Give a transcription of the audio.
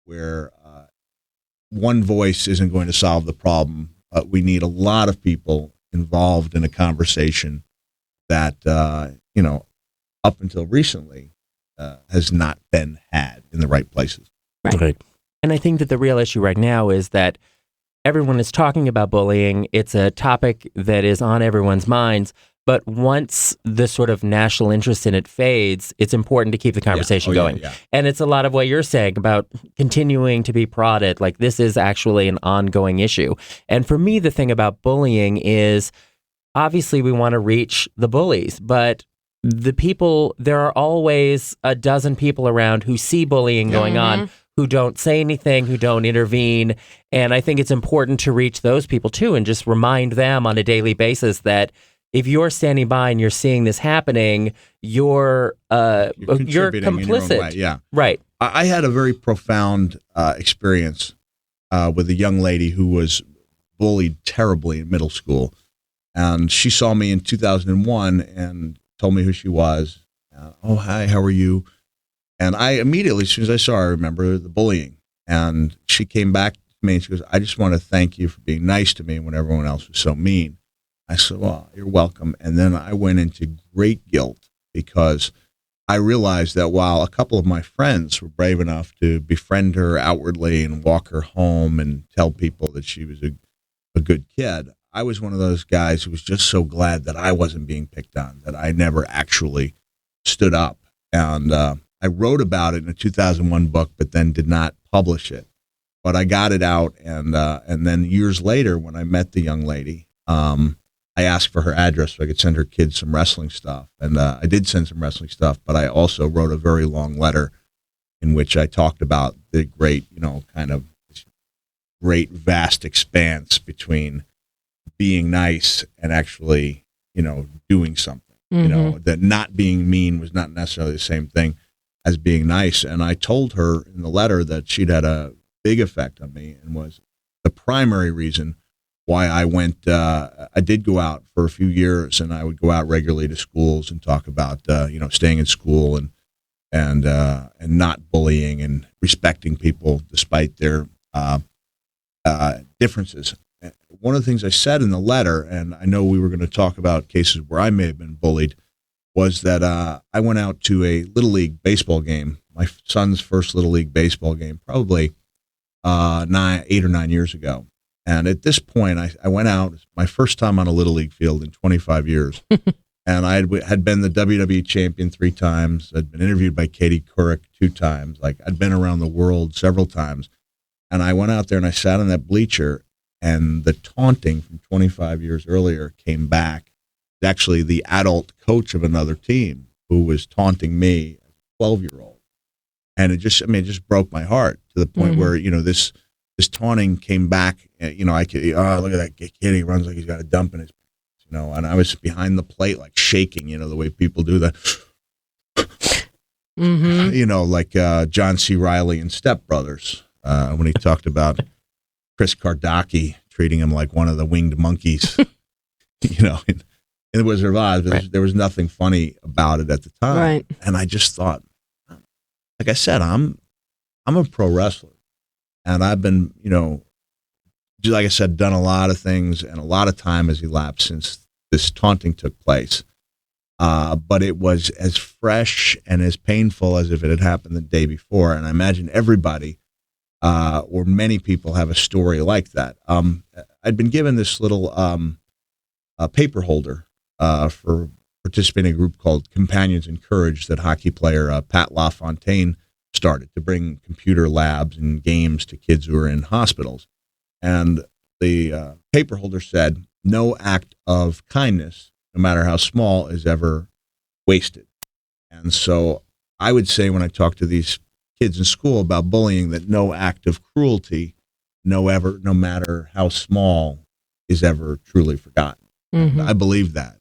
where one voice isn't going to solve the problem. We need a lot of people involved in a conversation that, up until recently has not been had in the right places. Right. And I think that the real issue right now is that everyone is talking about bullying. It's a topic that is on everyone's minds. But once the sort of national interest in it fades, it's important to keep the conversation going. Yeah. And it's a lot of what you're saying about continuing to be prodded. Like, this is actually an ongoing issue. And for me, the thing about bullying is, obviously, we want to reach the bullies, but there are always a dozen people around who see bullying going on, who don't say anything, who don't intervene. And I think it's important to reach those people too, and just remind them on a daily basis that if you're standing by and you're seeing this happening, you're complicit. In your own way. Yeah. Right. I had a very profound experience with a young lady who was bullied terribly in middle school. And she saw me in 2001 and told me who she was. Oh, hi, how are you? And I immediately, as soon as I saw her, I remember the bullying. And she came back to me and she goes, I just want to thank you for being nice to me when everyone else was so mean. I said, well, you're welcome. And then I went into great guilt because I realized that while a couple of my friends were brave enough to befriend her outwardly and walk her home and tell people that she was a good kid, I was one of those guys who was just so glad that I wasn't being picked on, that I never actually stood up. And I wrote about it in a 2001 book, but then did not publish it. But I got it out, and then years later, when I met the young lady, I asked for her address so I could send her kids some wrestling stuff. And I did send some wrestling stuff, but I also wrote a very long letter in which I talked about the great, kind of great vast expanse between being nice and actually, doing something. That not being mean was not necessarily the same thing as being nice. And I told her in the letter that she'd had a big effect on me and was the primary reason why I went, I did go out for a few years, and I would go out regularly to schools and talk about, staying in school and not bullying and respecting people despite their differences. One of the things I said in the letter, and I know we were going to talk about cases where I may have been bullied, was that I went out to a Little League baseball game, my son's first Little League baseball game, probably 8 or 9 years ago. And at this point, I went out, my first time on a Little League field in 25 years. And I had been the WWE champion 3 times. I'd been interviewed by Katie Couric 2 times. Like, I'd been around the world several times. And I went out there and I sat on that bleacher, and the taunting from 25 years earlier came back. Actually, the adult coach of another team who was taunting me as a 12-year-old. And it just broke my heart to the point where, this taunting came back. I could, look at that kid. He runs like he's got a dump in his pants, and I was behind the plate, like shaking, the way people do that, like John C. Reilly in Step Brothers, when he talked about Chris Kardashian treating him like one of the winged monkeys, in The Wizard of Oz. But there was nothing funny about it at the time. Right. And I just thought, like I said, I'm a pro wrestler. And I've been, like I said, done a lot of things, and a lot of time has elapsed since this taunting took place. But it was as fresh and as painful as if it had happened the day before. And I imagine everybody, or many people, have a story like that. I'd been given this little paper holder for participating in a group called Companions in Courage that hockey player Pat LaFontaine started to bring computer labs and games to kids who are in hospitals. And the paper holder said, no act of kindness, no matter how small, is ever wasted. And so I would say when I talk to these kids in school about bullying, that no act of cruelty, no matter how small, is ever truly forgotten. I believe that.